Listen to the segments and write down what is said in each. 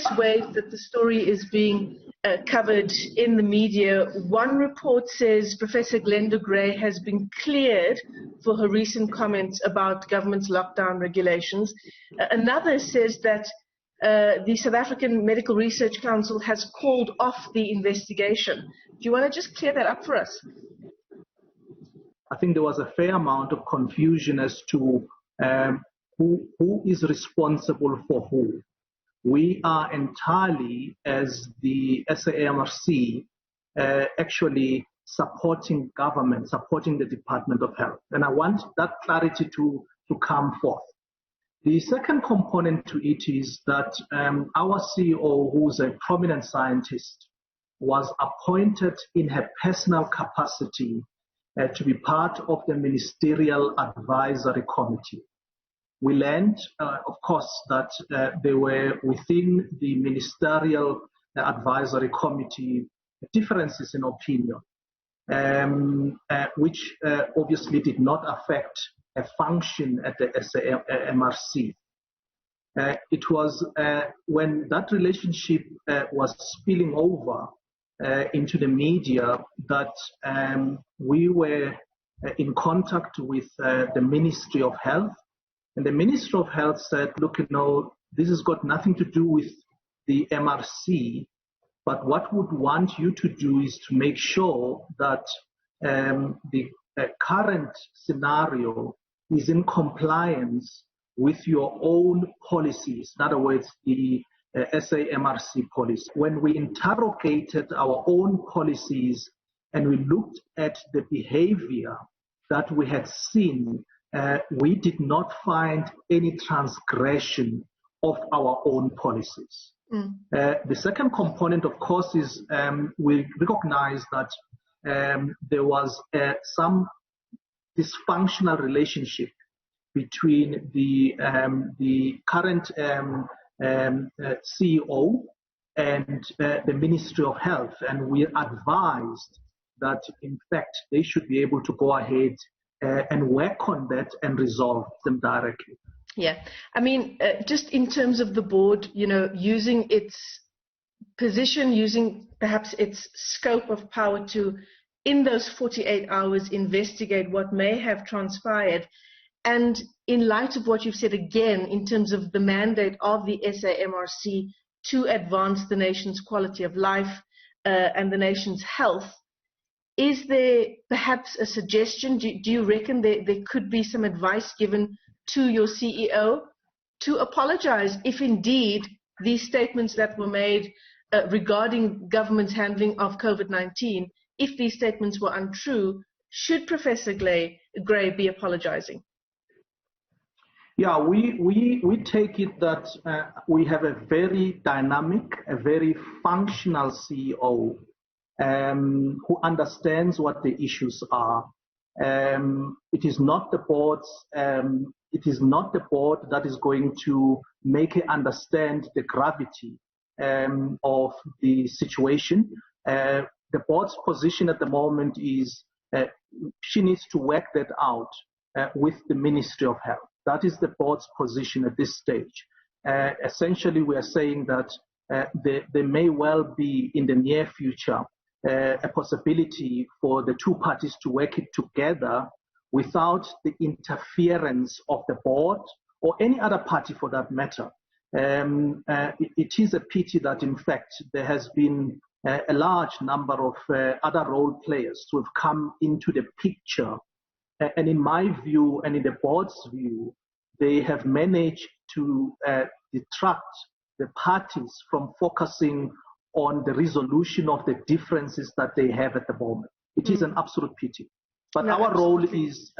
various ways that the story is being covered in the media. One report says Professor Glenda Gray has been cleared for her recent comments about government's lockdown regulations. Another says that the South African Medical Research Council has called off the investigation. Do you want to just clear that up for us? I think there was a fair amount of confusion as to who is responsible for who. We are entirely, as the SAMRC, actually supporting government, supporting the Department of Health. And I want that clarity to come forth. The second component to it is that our CEO, who's a prominent scientist, was appointed in her personal capacity to be part of the Ministerial Advisory Committee. We learned, of course, that there were within the Ministerial Advisory Committee differences in opinion, which obviously did not affect a function at the SAMRC. It was when that relationship was spilling over into the media that we were in contact with the Ministry of Health. And the Ministry of Health said, look, this has got nothing to do with the MRC, but what we'd want you to do is to make sure that the current scenario is in compliance with your own policies. In other words, the SAMRC policy. When we interrogated our own policies and we looked at the behavior that we had seen, we did not find any transgression of our own policies. The second component, of course, is we recognize that there was some dysfunctional relationship between the current CEO and the Ministry of Health, and we advised that, in fact, they should be able to go ahead and work on that and resolve them directly. Yeah, I mean, just in terms of the board, using its position, using perhaps its scope of power to, in those 48 hours, investigate what may have transpired. And in light of what you've said again, in terms of the mandate of the SAMRC to advance the nation's quality of life and the nation's health, is there perhaps a suggestion? Do you reckon there could be some advice given to your CEO to apologize if indeed these statements that were made regarding government's handling of COVID-19, if these statements were untrue, should Professor Gray be apologizing? Yeah, we take it that we have a very dynamic, a very functional CEO who understands what the issues are. It is not the board's. It is not the board that is going to make her understand the gravity of the situation. The board's position at the moment is she needs to work that out with the Ministry of Health. That is the board's position at this stage. Essentially, we are saying that there may well be in the near future a possibility for the two parties to work it together without the interference of the board or any other party for that matter. It is a pity that, in fact, there has been a large number of other role players who have come into the picture. And in my view, and in the board's view, they have managed to detract the parties from focusing on the resolution of the differences that they have at the moment. It is an absolute pity. But our role is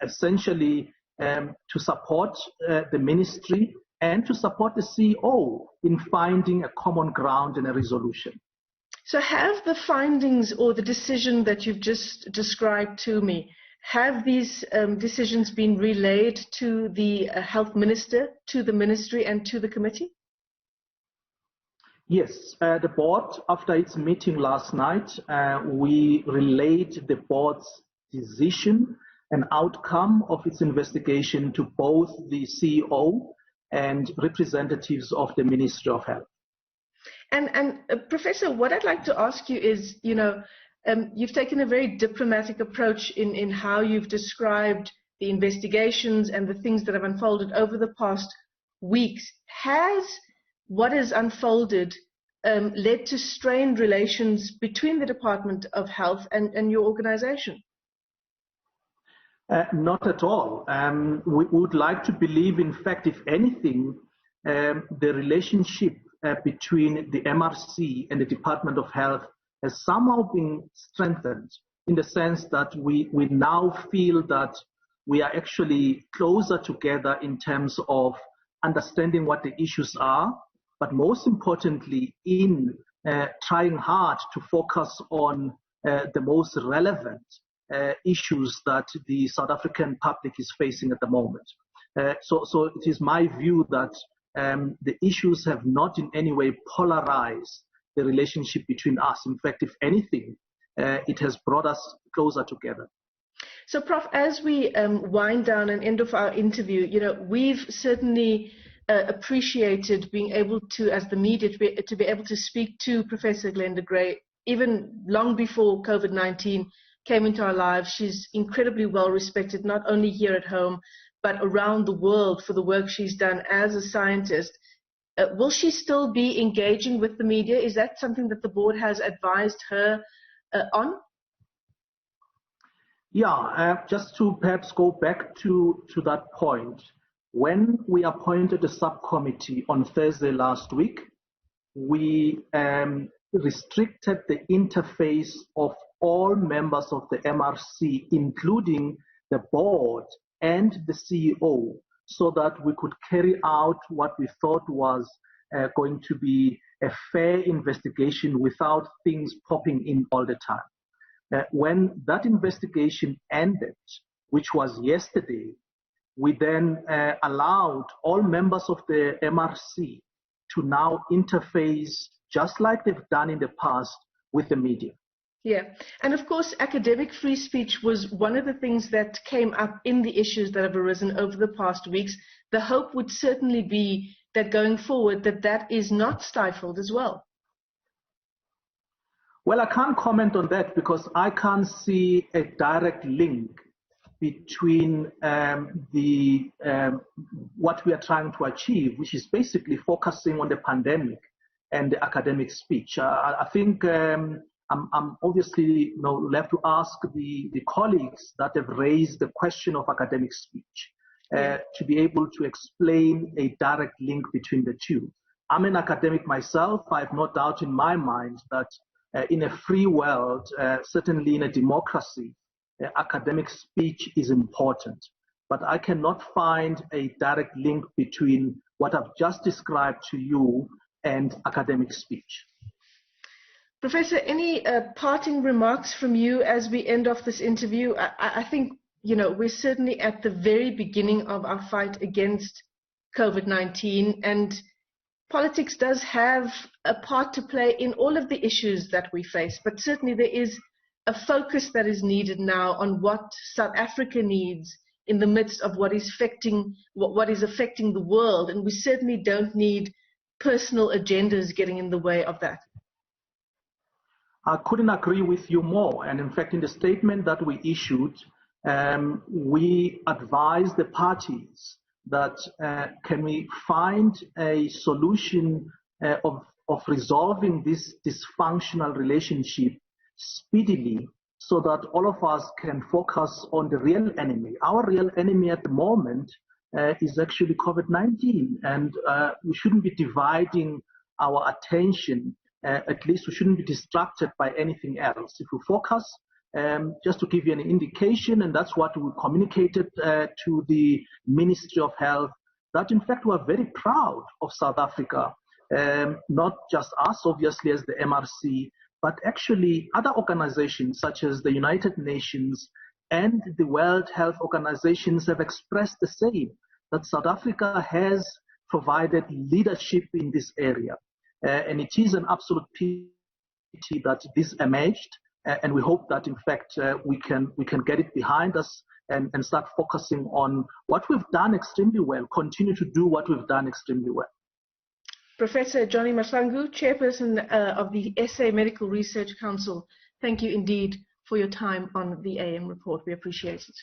essentially to support the ministry and to support the CEO in finding a common ground and a resolution. So have the findings or the decision that you've just described to me, have these decisions been relayed to the health minister, to the ministry and to the committee? Yes, the board, after its meeting last night, we relayed the board's decision and outcome of its investigation to both the CEO and representatives of the Ministry of Health. And Professor, what I'd like to ask you is, you've taken a very diplomatic approach in how you've described the investigations and the things that have unfolded over the past weeks. Has what has unfolded led to strained relations between the Department of Health and your organization? Not at all. We would like to believe, in fact, if anything, the relationship between the MRC and the Department of Health has somehow been strengthened, in the sense that we now feel that we are actually closer together in terms of understanding what the issues are, but most importantly, in trying hard to focus on the most relevant issues that the South African public is facing at the moment. So it is my view that the issues have not in any way polarized the relationship between us. In fact, if anything, it has brought us closer together. So, Prof, as we wind down and end of our interview, we've certainly appreciated being able to, as the media, to be able to speak to Professor Glenda Gray, even long before COVID-19 came into our lives. She's incredibly well respected, not only here at home, but around the world for the work she's done as a scientist. Will she still be engaging with the media? Is that something that the board has advised her on? Yeah, just to perhaps go back to that point. When we appointed a subcommittee on Thursday last week, we restricted the interface of all members of the MRC, including the board and the CEO, so that we could carry out what we thought was going to be a fair investigation without things popping in all the time. When that investigation ended, which was yesterday, we then allowed all members of the MRC to now interface, just like they've done in the past, with the media. Yeah, and of course, academic free speech was one of the things that came up in the issues that have arisen over the past weeks. The hope would certainly be that going forward, that is not stifled as well. Well, I can't comment on that because I can't see a direct link between what we are trying to achieve, which is basically focusing on the pandemic, and the academic speech. I think I'm obviously left to ask the colleagues that have raised the question of academic speech to be able to explain a direct link between the two. I'm an academic myself. I have no doubt in my mind that in a free world, certainly in a democracy, academic speech is important. But I cannot find a direct link between what I've just described to you and academic speech. Professor, any parting remarks from you as we end off this interview? I think, we're certainly at the very beginning of our fight against COVID-19, and politics does have a part to play in all of the issues that we face, but certainly there is a focus that is needed now on what South Africa needs in the midst of what is affecting the world, and we certainly don't need personal agendas getting in the way of that. I couldn't agree with you more. And in fact, in the statement that we issued, we advised the parties that can we find a solution of resolving this dysfunctional relationship speedily, so that all of us can focus on the real enemy. Our real enemy at the moment is actually COVID-19, and we shouldn't be dividing our attention. At least we shouldn't be distracted by anything else. If we focus, just to give you an indication, and that's what we communicated to the Ministry of Health, that in fact we're very proud of South Africa, not just us obviously as the MRC, but actually other organizations such as the United Nations and the World Health Organizations have expressed the same, that South Africa has provided leadership in this area. And it is an absolute pity that this emerged, and we hope that in fact we can get it behind us and start focusing on what we've done extremely well, continue to do what we've done extremely well. Professor Johnny Mahlangu, chairperson of the SA Medical Research Council, thank you indeed for your time on the AM report. We appreciate it.